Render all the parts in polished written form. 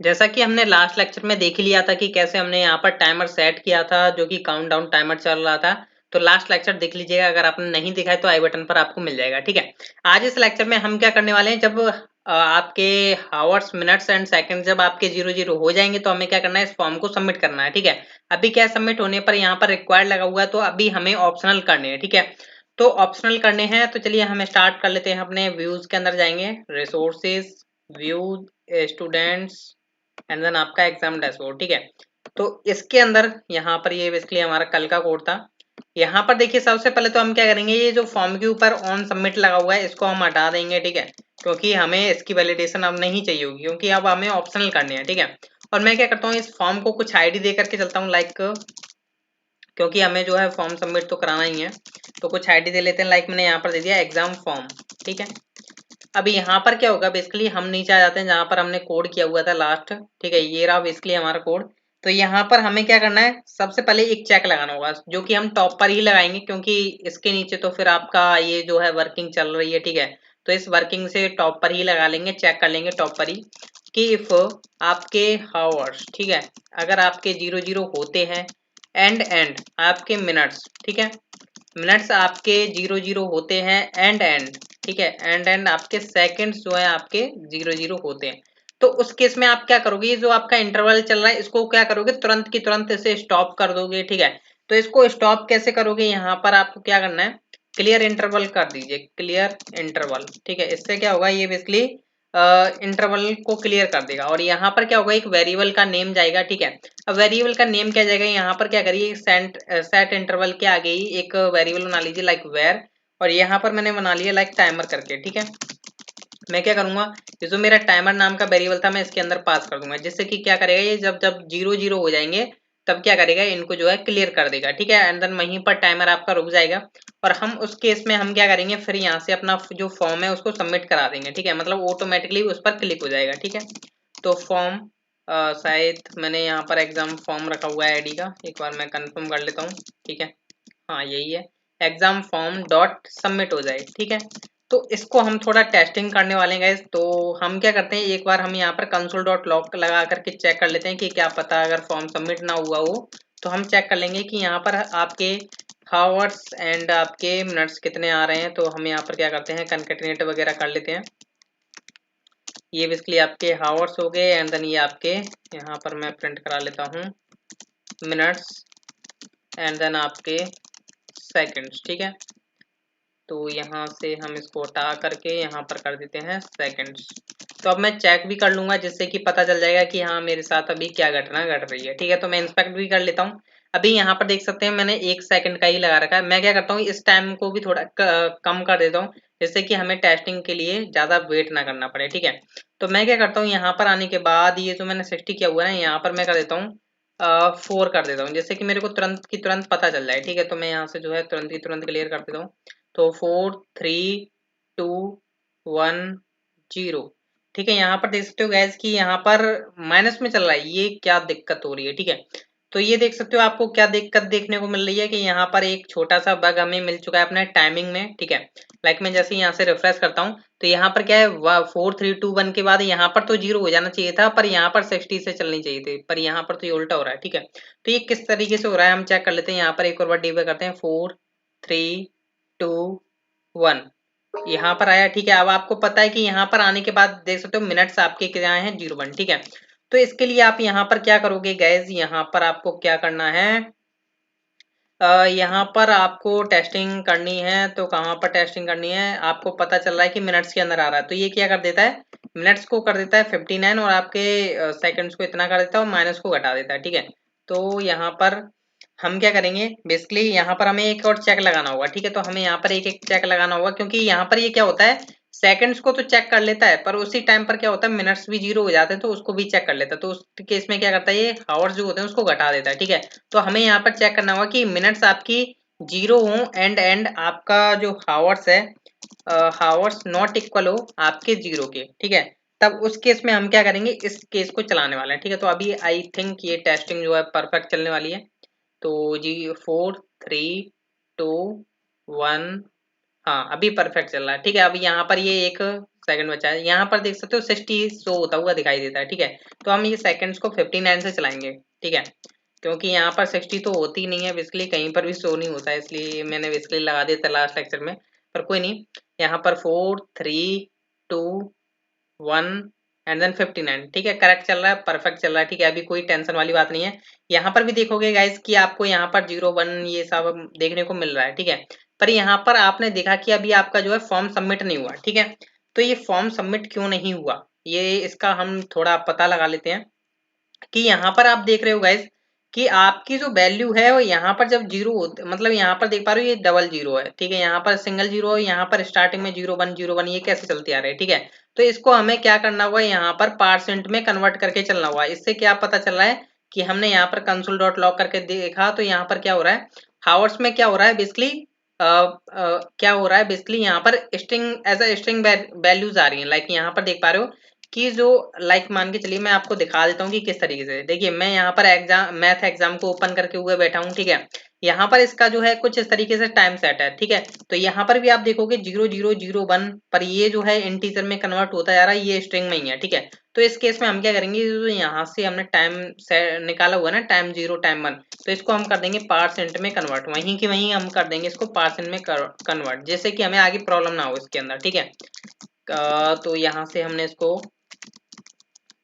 जैसा कि हमने लास्ट लेक्चर में देख ही लिया था कि कैसे हमने यहाँ पर टाइमर सेट किया था, जो कि काउंटडाउन टाइमर चल रहा था। तो लास्ट लेक्चर देख लीजिएगा, अगर आपने नहीं देखा है तो आई बटन पर आपको मिल जाएगा। ठीक है, आज इस लेक्चर में हम क्या करने वाले हैं, जब आपके हावर्स, मिनट्स एंड सेकंड जब आपके 00 हो जाएंगे तो हमें क्या करना है, इस फॉर्म को सबमिट करना है। ठीक है, अभी क्या सबमिट होने पर यहाँ पर रिक्वायर्ड लगा हुआ है, तो अभी हमें ऑप्शनल करने हैं। ठीक है, तो ऑप्शनल करने हैं, तो चलिए हम स्टार्ट कर लेते हैं। अपने व्यूज के अंदर जाएंगे, resources, views, students and then आपका एग्जाम डैशबोर्ड। ठीक है, तो इसके अंदर यहाँ पर ये बेसिकली हमारा कल का कोड था। यहाँ पर देखिए, सबसे पहले तो हम क्या करेंगे, ये जो फॉर्म के ऊपर ऑन सबमिट लगा हुआ है इसको हम हटा देंगे। ठीक है, क्योंकि हमें इसकी वैलिडेशन अब नहीं चाहिए होगी, क्योंकि अब हमें ऑप्शनल करनी है। ठीक है, और मैं क्या करता हूँ, इस फॉर्म को कुछ आईडी दे करके चलता हूँ, लाइक, क्योंकि हमें जो है फॉर्म सबमिट तो कराना ही है, तो कुछ आईडी दे लेते हैं। लाइक मैंने यहाँ पर दे दिया एग्जाम फॉर्म। ठीक है, अभी यहाँ पर क्या होगा, बेसिकली हम नीचे आ जाते हैं जहां पर हमने कोड किया हुआ था लास्ट। ठीक है, ये रहा बेसिकली हमारा कोड। तो यहाँ पर हमें क्या करना है, सबसे पहले एक चेक लगाना होगा, जो कि हम टॉप पर ही लगाएंगे, क्योंकि इसके नीचे तो फिर आपका ये जो है वर्किंग चल रही है। ठीक है, तो इस वर्किंग से टॉप पर ही लगा लेंगे, चेक कर लेंगे टॉप पर ही कि इफ आपके हावर्स, ठीक है, अगर आपके 00 होते हैं, एंड आपके मिनट्स, ठीक है, मिनट्स आपके 00 होते हैं, एंड, ठीक है, एंड आपके सेकंड्स जो है आपके 00 होते हैं, तो उस केस में आप क्या करोगे, ये जो आपका इंटरवल चल रहा है इसको क्या करोगे, तुरंत की तुरंत इसे स्टॉप कर दोगे। ठीक है, तो इसको स्टॉप कैसे करोगे, यहाँ पर आपको क्या करना है, क्लियर इंटरवल कर दीजिए, क्लियर इंटरवल। ठीक है, इससे क्या होगा, ये बेसिकली इंटरवल को क्लियर कर देगा, और यहाँ पर क्या होगा, एक वेरिएबल का नेम जाएगा। ठीक है, अब वेरिएबल का नेम क्या जाएगा, यहाँ पर क्या करिए, सेट इंटरवल के आगे ही एक वेरिएबल बना लीजिए, लाइक वेर, और यहाँ पर मैंने बना लिया लाइक टाइमर करके। ठीक है, मैं क्या करूंगा, ये जो मेरा टाइमर नाम का वेरिएबल था मैं इसके अंदर पास कर दूंगा, जिससे कि क्या करेगा, ये जब जब 00 हो जाएंगे तब क्या करेगा, इनको जो है क्लियर कर देगा। ठीक है, एंड देन वहीं पर टाइमर आपका रुक जाएगा, और हम उस केस में हम क्या करेंगे, फिर यहाँ से अपना जो फॉर्म है उसको सबमिट करा देंगे। ठीक है, मतलब ऑटोमेटिकली उस पर क्लिक हो जाएगा। ठीक है, तो फॉर्म, शायद मैंने यहाँ पर एग्जाम फॉर्म रखा हुआ है आईडी का, एक बार मैं कंफर्म कर लेता हूँ। ठीक है, हाँ यही है, एग्जाम फॉर्म डॉट सबमिट हो जाए। ठीक है, तो इसको हम थोड़ा टेस्टिंग करने वाले हैं गाइस। तो हम क्या करते हैं, एक बार हम यहाँ पर कंसोल डॉट लॉग लगा करके चेक कर लेते हैं कि क्या पता अगर फॉर्म सबमिट ना हुआ हो तो हम चेक कर लेंगे कि यहाँ पर आपके हावर्स एंड आपके मिनट्स कितने आ रहे हैं। तो हम यहाँ पर क्या करते हैं, कनकेटिनेट वगैरह कर लेते हैं। ये बेसिकली आपके हावर्स हो गए, एंड देन ये आपके, यहाँ पर मैं प्रिंट करा लेता हूँ, मिनट्स एंड देन आपके सेकंड्स। ठीक है, तो यहाँ से हम इसको हटा करके यहाँ पर कर देते हैं सेकंड्स। तो अब मैं चेक भी कर लूंगा, जिससे कि पता चल जाएगा कि हाँ मेरे साथ अभी क्या घटना घट रही है। ठीक है, तो मैं इंस्पेक्ट भी कर लेता हूँ। अभी यहाँ पर देख सकते हैं मैंने 1 सेकंड का ही लगा रखा है। मैं क्या करता हूँ, इस टाइम को भी थोड़ा कम कर देता हूँ, जिससे कि हमें टेस्टिंग के लिए ज्यादा वेट ना करना पड़े। ठीक है, तो मैं क्या करता हूँ, यहाँ पर आने के बाद ये जो मैंने 60 किया हुआ है ना, यहाँ पर मैं कर देता हूँ 4 कर देता हूँ, जिससे कि मेरे को तुरंत की तुरंत पता चल जाए। ठीक है, तो मैं यहाँ से जो है तुरंत की तुरंत क्लियर कर देता हूँ। तो 4 3 2 1 0। ठीक है, यहाँ पर देख सकते हो गैस कि यहाँ पर माइनस में चल रहा है, ये क्या दिक्कत हो रही है। ठीक है, तो ये देख सकते हो आपको क्या दिक्कत देखने को मिल रही है कि यहाँ पर एक छोटा सा बग हमें मिल चुका है अपने टाइमिंग में। ठीक है, लाइक मैं जैसे यहाँ से रिफ्रेश करता हूँ तो यहाँ पर क्या है, 4 3 2 1 के बाद यहाँ पर तो 0 हो जाना चाहिए था, पर यहाँ पर 60 से चलनी चाहिए थी, पर यहाँ पर तो ये उल्टा हो रहा है। ठीक है, तो ये किस तरीके से हो रहा है हम चेक कर लेते हैं। यहाँ पर एक और बार डीबग करते हैं, 4 3 2 1, यहाँ पर आया। ठीक है, अब आपको पता है कि यहाँ पर आने के बाद देख सकते हो मिनट्स आपके क्या हैं, 01। ठीक है, तो इसके लिए आप यहाँ पर क्या करोगे गैस, यहाँ पर आपको क्या करना है, यहाँ पर आपको टेस्टिंग करनी है। तो कहाँ पर टेस्टिंग करनी है, आपको पता चल रहा है कि मिनट्स के अंदर आ रहा है, तो ये क्या कर देता है, मिनट्स को कर देता है 59, और आपके सेकंड्स को इतना कर देता है और माइनस को घटा देता है। ठीक है, तो यहाँ पर हम क्या करेंगे, बेसिकली यहाँ पर हमें एक और चेक लगाना होगा। ठीक है, तो हमें यहाँ पर एक एक चेक लगाना होगा, क्योंकि यहाँ पर ये क्या होता है, सेकंड्स को तो चेक कर लेता है, पर उसी टाइम पर क्या होता है, मिनट्स भी 0 हो जाते हैं तो उसको भी चेक कर लेता है। तो उस केस में क्या करता है, ये हावर्स जो होते हैं उसको घटा देता है। ठीक है, तो हमें यहाँ पर चेक करना होगा कि मिनट्स आपकी 0 हो, एंड आपका जो हावर्स है, हावर्स नॉट इक्वल हो आपके 0 के। ठीक है, तब उस केस में हम क्या करेंगे, इस केस को चलाने वाले हैं। ठीक है, तो अभी आई थिंक ये टेस्टिंग जो है परफेक्ट चलने वाली है। तो जी 4 3 2 1 हाँ अभी परफेक्ट चल रहा है, ठीक है। अभी यहाँ पर ये 1 सेकंड बचा है, यहाँ पर देख सकते हो 60 शो होता हुआ दिखाई देता है, ठीक है। तो हम ये सेकंड्स को 59 से चलाएंगे, ठीक है, क्योंकि यहाँ पर 60 तो होती नहीं है बेसिकली, कहीं पर भी शो नहीं होता है, इसलिए मैंने बेसिकली लगा दिया था लास्ट लेक्चर में। पर कोई नहीं, यहाँ पर 4 3 2 1 एंड देन 59, ठीक है, करेक्ट चल रहा है, परफेक्ट चल रहा है, ठीक है। अभी कोई टेंशन वाली बात नहीं है। यहाँ पर भी देखोगे गाइस कि आपको यहाँ पर 0 1 ये सब देखने को मिल रहा है, ठीक है। पर यहाँ पर आपने देखा कि अभी आपका जो है फॉर्म सबमिट नहीं हुआ, ठीक है। तो ये फॉर्म सबमिट क्यों नहीं हुआ, ये इसका हम थोड़ा पता लगा लेते हैं। कि यहाँ पर आप देख रहे हो गाइस कि आपकी जो वैल्यू है वो यहाँ पर जब जीरो होते, मतलब यहाँ पर देख पा रहे हो ये डबल जीरो है, ठीक है, यहाँ पर सिंगल जीरो है, यहाँ पर स्टार्टिंग में 0 1 0 1 ये कैसे चलते आ रहे हैं, ठीक है। तो इसको हमें क्या करना हुआ, यहाँ पर परसेंट में कन्वर्ट करके चलना हुआ। इससे क्या पता चल रहा है कि हमने यहाँ पर कंसोल डॉट लॉग करके देखा, तो यहाँ पर क्या हो रहा है, हावर्स में क्या हो रहा है बेसिकली, क्या हो रहा है बेसिकली, यहाँ पर string as a string values आ रही है। लाइक यहाँ पर देख पा रहे हो कि जो लाइक मान के चलिए मैं आपको दिखा देता हूँ कि किस तरीके से। देखिए मैं यहाँ पर एग्जाम मैथ एग्जाम को ओपन करके हुए बैठा हूँ, ठीक है। यहाँ पर इसका जो है कुछ इस तरीके से टाइम सेट है, ठीक है। तो यहाँ पर भी आप देखोगे 0001 पर ये जो है इंटीजर में कन्वर्ट होता जा रहा है, ये स्ट्रिंग में ही है, ठीक है। तो इस केस में हम क्या करेंगे, जो यहाँ से हमने टाइम निकाला हुआ है ना, टाइम 0 टाइम 1, तो इसको हम कर देंगे परसेंट में कन्वर्ट, वहीं की वहीं हम कर देंगे इसको परसेंट में कन्वर्ट, जैसे कि हमें आगे प्रॉब्लम ना हो इसके अंदर, ठीक है। तो यहाँ से हमने इसको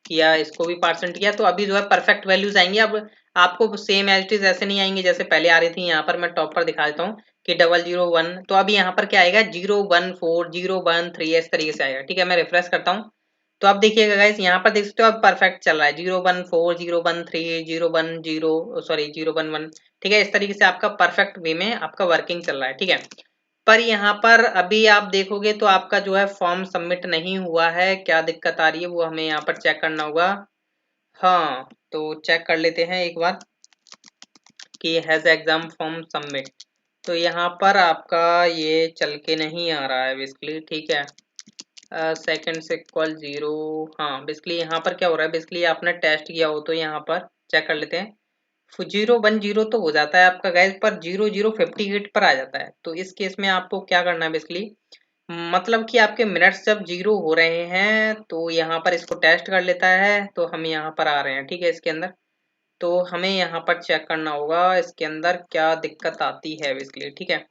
किया, इसको भी परसेंट किया, तो अभी जो है परफेक्ट वैल्यूज आएंगी। अब आपको सेम एज इट इज ऐसे नहीं आएंगे जैसे पहले आ रही थी। यहाँ पर मैं टॉप पर दिखा देता हूँ कि 001, तो अभी यहाँ पर क्या आएगा 014 013 इस तरीके से आएगा, ठीक है। मैं रिफ्रेश करता हूँ तो आप देखिएगा गाइस, यहाँ पर देख सकते हो अब परफेक्ट चल रहा है, 014 013 010 सॉरी 011, ठीक है। इस तरीके से आपका परफेक्ट वे में आपका वर्किंग चल रहा है, ठीक है। पर यहाँ पर अभी आप देखोगे तो आपका जो है फॉर्म सबमिट नहीं हुआ है, क्या दिक्कत आ रही है वो हमें यहाँ पर चेक करना होगा। हाँ तो चेक कर लेते हैं एक बार कि हैज एग्जाम फॉर्म सबमिट। तो यहाँ पर आपका ये चल के नहीं आ रहा है बेसिकली, ठीक है। सेकेंड से इक्वल 0, हाँ बेसिकली यहाँ पर क्या हो रहा है, बेसिकली आपने टेस्ट किया हो तो यहाँ पर चेक कर लेते हैं। 0 1 0 तो हो जाता है आपका गैस, पर 0058 पर आ जाता है। तो इस केस में आपको क्या करना है बेसिकली, मतलब कि आपके मिनट्स जब 0 हो रहे हैं तो यहाँ पर इसको टेस्ट कर लेता है, तो हम यहाँ पर आ रहे हैं, ठीक है, इसके अंदर। तो हमें यहाँ पर चेक करना होगा इसके अंदर क्या दिक्कत आती है बेसिकली, ठीक है।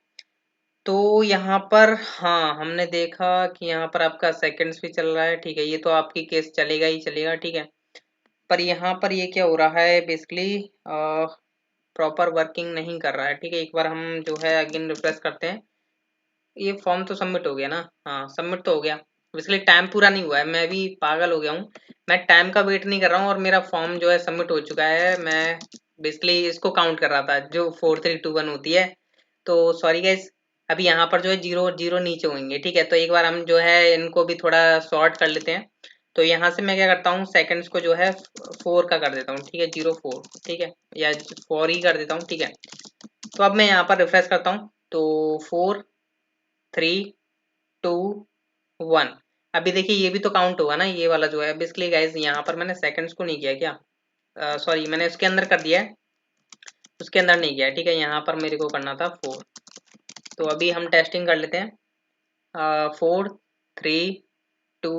तो यहाँ पर हाँ हमने देखा कि यहाँ पर आपका सेकंड्स भी चल रहा है, ठीक है, ये तो आपकी केस चलेगा ही चलेगा, ठीक है। पर यहाँ पर ये क्या हो रहा है बेसिकली, प्रॉपर वर्किंग नहीं कर रहा है, ठीक है। एक बार हम जो है अगेन रिफ्रेश करते हैं। ये फॉर्म तो सबमिट हो गया ना, हाँ सबमिट तो हो गया, बेसिकली टाइम पूरा नहीं हुआ है, मैं भी पागल हो गया हूँ। मैं टाइम का वेट नहीं कर रहा हूँ और मेरा फॉर्म जो है सबमिट हो चुका है। मैं बेसिकली इसको काउंट कर रहा था जो 4321 होती है। तो सॉरी गाइस, अभी यहाँ पर जो है 0 0 नीचे होंगे, ठीक है। तो एक बार हम जो है इनको भी थोड़ा सॉर्ट कर लेते हैं। तो यहाँ से मैं क्या करता हूँ, सेकंड्स को जो है 4 का कर देता हूँ, ठीक है, 04, ठीक है, या 4 ही कर देता हूँ, ठीक है। तो अब मैं यहाँ पर रिफ्रेश करता हूँ तो 4 3 2 1, अभी देखिए ये भी तो काउंट होगा ना, ये वाला जो है बेसिकली गाइस, यहाँ पर मैंने सेकंड्स को नहीं किया क्या, सॉरी मैंने उसके अंदर कर दिया है, उसके अंदर नहीं किया, ठीक है। यहाँ पर मेरे को करना था 4। तो अभी हम टेस्टिंग कर लेते हैं, 4 3 2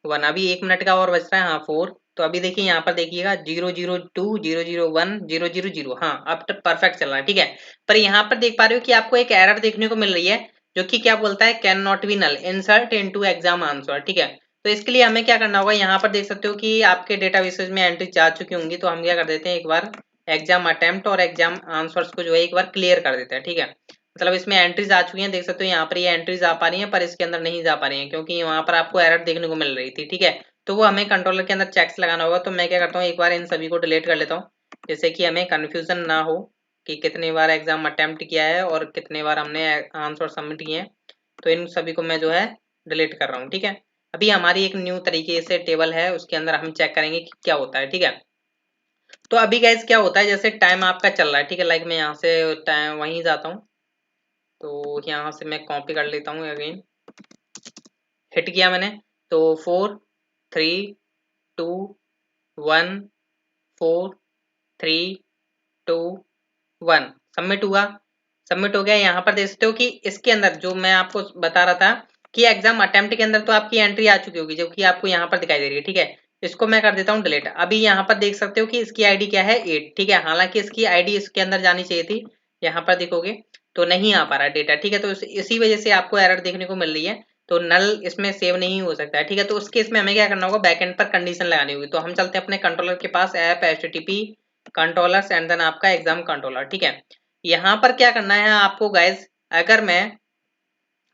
1, अभी 1 मिनट का और बच रहा है, हाँ 4। तो अभी देखिए यहाँ पर देखिएगा 002 001 000, हाँ अब तक परफेक्ट चल रहा है, ठीक है। पर यहाँ पर देख पा रहे हो कि आपको एक एरर देखने को मिल रही है जो कि क्या बोलता है, can not be null insert into exam answer, ठीक है। तो इसके लिए हमें क्या करना होगा, यहाँ पर देख सकते हो कि आपके डेटाबेसेस में एंट्री जा चुकी होंगी, तो हम क्या कर देते हैं एक बार एग्जाम अटेम्प्ट और एग्जाम आंसर्स को जो है एक बार क्लियर कर देते हैं, ठीक है। मतलब इसमें एंट्रीज आ चुकी हैं, देख सकते हो यहाँ पर ये एंट्रीज आ पा रही हैं, पर इसके अंदर नहीं जा पा रही हैं क्योंकि वहां पर आपको एरर देखने को मिल रही थी, ठीक है। तो वो हमें कंट्रोलर के अंदर चेक्स लगाना होगा। तो मैं क्या करता हूँ, एक बार इन सभी को डिलीट कर लेता हूँ, जैसे कि हमें कंफ्यूजन ना हो कि कितने बार एग्जाम अटेम्प्ट किया है और कितने बार हमने आंसर सबमिट किए हैं। तो इन सभी को मैं जो है डिलीट कर रहा हूँ, ठीक है। अभी हमारी एक न्यू तरीके से टेबल है, उसके अंदर हम चेक करेंगे कि क्या होता है, ठीक है। तो अभी गाइस क्या होता है, जैसे टाइम आपका चल रहा है, ठीक है, लाइक मैं यहाँ से टाइम वहीं जाता हूँ, तो यहाँ से मैं कॉपी कर लेता हूँ, अगेन हिट किया मैंने, तो 4 3 2 1 4 3 2 1 सबमिट हुआ। सबमिट हो गया। यहाँ पर देख सकते हो कि इसके अंदर जो मैं आपको बता रहा था कि एग्जाम अटेम्प्ट के अंदर तो आपकी एंट्री आ चुकी होगी जो कि आपको यहाँ पर दिखाई दे रही है, ठीक है। इसको मैं कर देता हूँ डिलीट। अभी यहाँ पर देख सकते हो कि इसकी आईडी क्या है 8, ठीक है। हालांकि इसकी आईडी इसके अंदर जानी चाहिए थी, यहाँ पर देखोगे तो नहीं आ पा रहा डेटा, ठीक है। तो इसी वजह से आपको एरर देखने को मिल रही है, तो नल इसमें सेव नहीं हो सकता है, ठीक है। तो उस केस में हमें क्या करना होगा, बैकएंड पर कंडीशन लगानी होगी। तो हम चलते हैं अपने कंट्रोलर के पास, app http controllers and then आपका एग्जाम कंट्रोलर, ठीक है। यहाँ पर क्या करना है आपको गाइज, अगर मैं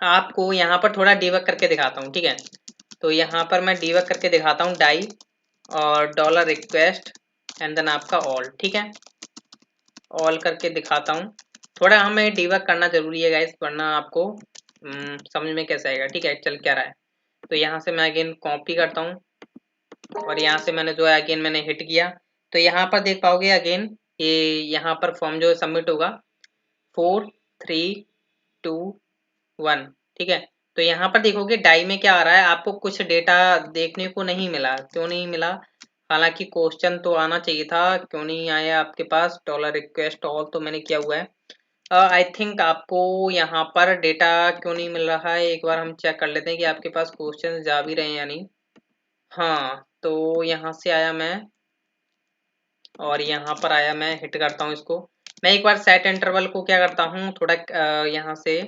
आपको यहाँ पर थोड़ा डीबग करके दिखाता हूँ, ठीक है। तो यहाँ पर मैं डीबग करके दिखाता हूँ, डाई और डॉलर रिक्वेस्ट एंड देन आपका ऑल, ठीक है। ऑल करके दिखाता हूँ। थोड़ा हमें डीबग करना जरूरी है गाइस, वरना आपको समझ में कैसे आएगा, ठीक है, चल क्या रहा है। तो यहाँ से मैं अगेन कॉपी करता हूँ और यहाँ से मैंने जो है अगेन मैंने हिट किया, तो यहाँ पर देख पाओगे अगेन ये यहाँ पर फॉर्म जो है सबमिट होगा 4 3 2 1, ठीक है। तो यहाँ पर देखोगे डाई में क्या आ रहा है, आपको कुछ डेटा देखने को नहीं मिला। क्यों नहीं मिला, हालांकि क्वेश्चन तो आना चाहिए था, क्यों नहीं आया आपके पास। डॉलर रिक्वेस्ट ऑल तो मैंने किया हुआ है। आई थिंक आपको यहाँ पर डेटा क्यों नहीं मिल रहा है, एक बार हम चेक कर लेते हैं कि आपके पास क्वेश्चन जा भी रहे हैं या नहीं। हाँ, तो यहाँ से आया मैं और यहाँ पर आया मैं, हिट करता हूँ इसको। मैं एक बार सेट इंटरवल को क्या करता हूँ, थोड़ा यहाँ से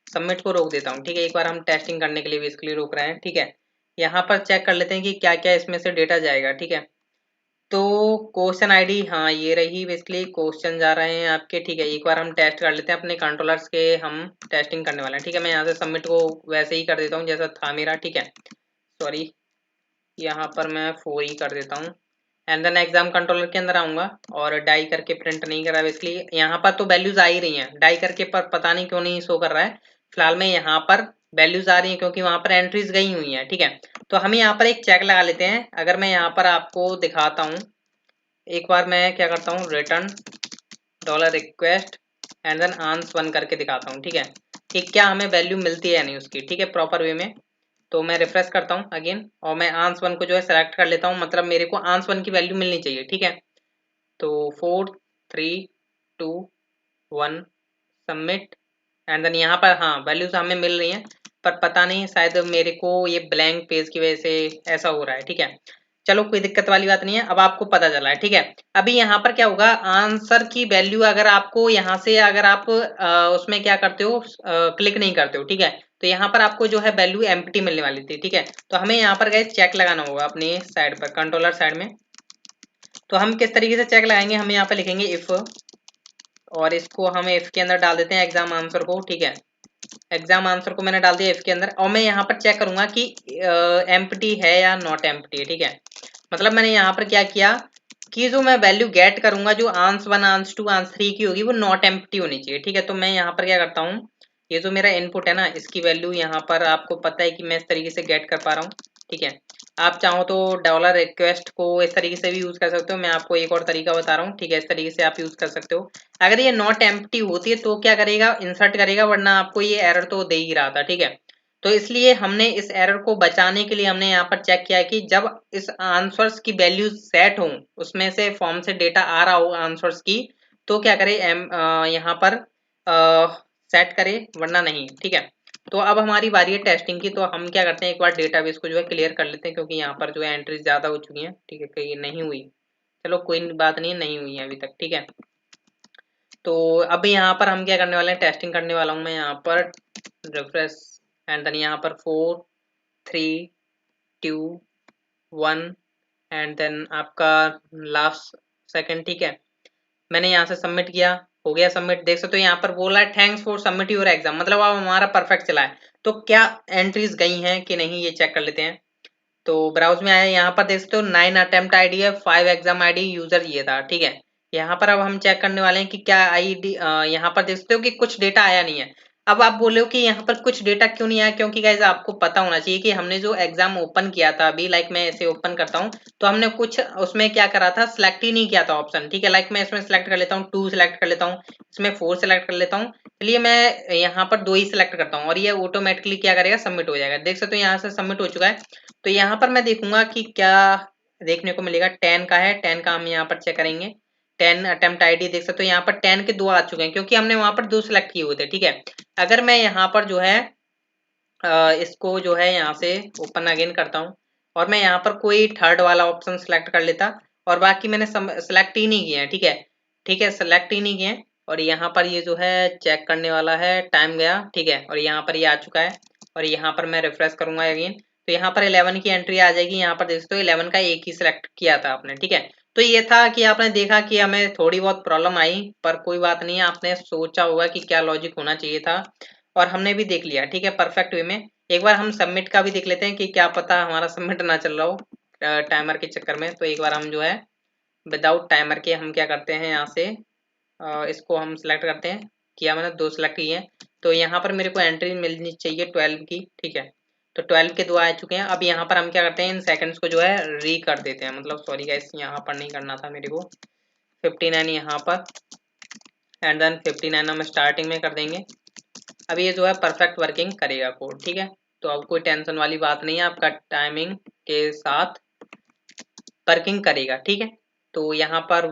सबमिट को रोक देता हूँ, ठीक है। एक बार हम टेस्टिंग करने के लिए भी इसके लिए रोक रहे हैं, ठीक है। यहाँ पर चेक कर लेते हैं कि क्या क्या इसमें से डेटा जाएगा, ठीक है। तो क्वेश्चन आईडी, हाँ ये रही, बेसिकली क्वेश्चन जा रहे हैं आपके, ठीक है। एक बार हम टेस्ट कर लेते हैं अपने कंट्रोलर्स के, हम टेस्टिंग करने वाले हैं, ठीक है। मैं यहाँ से सबमिट को वैसे ही कर देता हूँ जैसा था मेरा, ठीक है। सॉरी, यहाँ पर मैं 4 ही कर देता हूँ एंड देन एग्जाम कंट्रोलर के अंदर आऊंगा और डाई करके प्रिंट नहीं करा, इसलिए यहाँ पर तो वैल्यूज आ ही रही हैं, डाई करके पर पता नहीं क्यों नहीं शो कर रहा है। फिलहाल में यहाँ पर वैल्यूज आ रही हैं क्योंकि वहां पर एंट्रीज गई हुई हैं, ठीक है। तो हम यहाँ पर एक चेक लगा लेते हैं। अगर मैं यहाँ पर आपको दिखाता हूँ, एक बार मैं क्या करता हूँ, return dollar request and then आंस 1 करके दिखाता हूँ, ठीक है, कि क्या हमें वैल्यू मिलती है या नहीं उसकी, ठीक है, प्रॉपर वे में। तो मैं रिफ्रेश करता हूँ अगेन और मैं आंस 1 को जो है सेलेक्ट कर लेता हूँ, मतलब मेरे को आंस 1 की वैल्यू मिलनी चाहिए, ठीक है। तो 4 3 2 1 सबमिट एंड देन यहाँ पर हाँ वैल्यूज हमें मिल रही हैं, पर पता नहीं शायद मेरे को ये ब्लैंक पेज की वजह से ऐसा हो रहा है, ठीक है। चलो कोई दिक्कत वाली बात नहीं है, अब आपको पता चला है, ठीक है। अभी यहाँ पर क्या होगा, आंसर की वैल्यू अगर आपको यहाँ से अगर आप उसमें क्या करते हो, क्लिक नहीं करते हो, ठीक है, तो यहाँ पर आपको जो है वैल्यू एम्प्टी मिलने वाली थी, ठीक है। तो हमें यहाँ पर गए चेक लगाना होगा अपनी साइड पर, कंट्रोलर साइड में। तो हम किस तरीके से चेक लगाएंगे, हम यहाँ पर लिखेंगे इफ, और इसको हम इफ के अंदर डाल देते हैं एग्जाम आंसर को, ठीक है। एग्जाम आंसर को मैंने डाल दिया इफ के अंदर और मैं यहाँ पर चेक करूंगा कि एम्प्टी है या नॉट एम्प्टी है, ठीक है। मतलब मैंने यहाँ पर क्या किया कि जो मैं वैल्यू गेट करूंगा जो आंस 1 आंस 2 आंस 3 की होगी वो नॉट एम्प्टी होनी चाहिए, ठीक है। तो मैं यहाँ पर क्या करता हूँ, ये जो मेरा इनपुट है ना, इसकी वैल्यू यहाँ पर आपको पता है कि मैं इस तरीके से गेट कर पा रहा हूँ, ठीक है। आप चाहो तो डॉलर रिक्वेस्ट को इस तरीके से भी यूज कर सकते हो, मैं आपको एक और तरीका बता रहा हूँ, ठीक है। इस तरीके से आप यूज कर सकते हो। अगर ये नॉट एम्प्टी होती है तो क्या करेगा, इंसर्ट करेगा, वरना आपको ये एरर तो दे ही रहा था, ठीक है। तो इसलिए हमने इस एरर को बचाने के लिए हमने यहाँ पर चेक किया कि जब इस आंसर्स की वैल्यू सेट हो, उसमें से फॉर्म से डेटा आ रहा हो आंसर्स की, तो क्या करे, यहाँ पर सेट करे, वरना नहीं, ठीक है। तो अब हमारी बारी है टेस्टिंग की, तो हम क्या करते हैं, एक बार डेटाबेस को जो है क्लियर कर लेते हैं, क्योंकि यहाँ पर जो है एंट्रीज ज्यादा हो चुकी हैं, ठीक है, कहीं नहीं हुई। चलो कोई बात नहीं, नहीं हुई है अभी तक, ठीक है। तो अब यहाँ पर हम क्या करने वाले हैं, टेस्टिंग करने वाला हूँ मैं यहाँ पर, रिफ्रेश एंड देन यहाँ पर 4 3 2 1 एंड देन आपका लास्ट सेकंड, ठीक है। मैंने यहाँ से सबमिट किया, हो गया सबमिट। देख सकते हो यहाँ पर बोला है thanks for submit your exam, मतलब अब हमारा परफेक्ट चला है। तो क्या एंट्रीज गई हैं कि नहीं ये चेक कर लेते हैं। तो ब्राउज में आया, यहाँ पर देख सकते हो 9 अटेम्प्ट आईडी है, 5 एग्जाम आईडी, यूजर ये था, ठीक है। यहाँ पर अब हम चेक करने वाले हैं कि क्या आईडी, यहाँ पर देख सकते हो कि कुछ डेटा आया नहीं है। अब आप बोले हो कि यहाँ पर कुछ डेटा क्यों नहीं आया, क्योंकि गाइज आपको पता होना चाहिए कि हमने जो एग्जाम ओपन किया था अभी, लाइक मैं इसे ओपन करता हूँ, तो हमने कुछ उसमें क्या करा था, सिलेक्ट ही नहीं किया था ऑप्शन, ठीक है। लाइक मैं इसमें सिलेक्ट कर लेता हूँ 2 सिलेक्ट कर लेता हूँ, इसमें 4 सिलेक्ट कर लेता हूँ। चलिए मैं यहाँ पर 2 ही सिलेक्ट करता हूँ और ये ऑटोमेटिकली क्या करेगा, सबमिट हो जाएगा। देख सकते हो यहाँ से सबमिट हो चुका है। तो यहाँ पर मैं देखूंगा कि क्या देखने को मिलेगा, 10 का है, 10 का हम यहाँ पर चेक करेंगे 10 अटेम्प्ट आईडी देख सकते हो यहाँ पर 10 के 2 आ चुके हैं क्योंकि हमने वहां पर 2 सिलेक्ट किए हुए थे। ठीक है, अगर मैं यहाँ पर जो है इसको जो है यहाँ से ओपन अगेन करता हूँ और मैं यहाँ पर कोई थर्ड वाला ऑप्शन सेलेक्ट कर लेता और बाकी मैंने सेलेक्ट ही नहीं किए हैं। ठीक है, ठीक है, सेलेक्ट ही नहीं किए हैं और यहाँ पर ये जो है चेक करने वाला है, टाइम गया। ठीक है, और यहाँ पर ये आ चुका है और यहाँ पर मैं रिफ्रेश करूंगा अगेन तो यहाँ पर 11 की एंट्री आ जाएगी। यहाँ पर देख सकते हो 11 का एक ही सिलेक्ट किया था आपने। ठीक है, तो ये था कि आपने देखा कि हमें थोड़ी बहुत प्रॉब्लम आई पर कोई बात नहीं है, आपने सोचा होगा कि क्या लॉजिक होना चाहिए था और हमने भी देख लिया। ठीक है, परफेक्ट वे में। एक बार हम सबमिट का भी देख लेते हैं कि क्या पता हमारा सबमिट ना चल रहा हो टाइमर के चक्कर में। तो एक बार हम जो है विदाउट टाइमर के हम क्या करते हैं, यहाँ से इसको हम सिलेक्ट करते हैं। किया मैंने 2 सिलेक्ट किए हैं तो यहाँ पर मेरे को एंट्री मिलनी चाहिए 12 की। ठीक है, तो 12 के 2 आ चुके हैं। अब यहाँ पर हम क्या करते हैं, इन सेकंड्स को जो है री कर देते हैं, मतलब सॉरी गाइस यहाँ पर नहीं करना था मेरे को। 59 यहाँ पर एंड देन 59 हम स्टार्टिंग में कर देंगे। अब ये जो है परफेक्ट वर्किंग करेगा कोड। ठीक है, तो अब कोई टेंशन वाली बात नहीं है, आपका टाइमिंग के साथ वर्किंग करेगा। ठीक है, तो यहाँ पर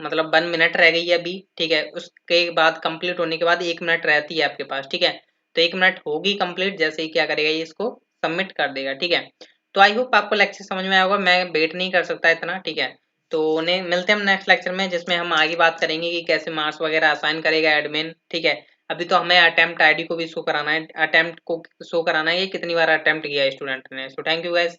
मतलब 1 मिनट रह गई है अभी। ठीक है, उसके बाद कंप्लीट होने के बाद 1 मिनट रहती है आपके पास। ठीक है, तो 1 मिनट होगी कंप्लीट जैसे ही क्या करेगा ये इसको सबमिट कर देगा। ठीक है, तो आई होप आपको लेक्चर समझ में आया होगा, मैं वेट नहीं कर सकता इतना। ठीक है, तो उन्हें मिलते हैं हम नेक्स्ट लेक्चर में जिसमें हम आगे बात करेंगे कि कैसे मार्क्स वगैरह असाइन करेगा एडमिन। ठीक है, अभी तो हमें अटेम्प्ट आईडी को भी शो कराना है, अटेम्प्ट को शो कराना है कि कितनी बार अटेम्प्ट किया है स्टूडेंट ने। So thank you guys.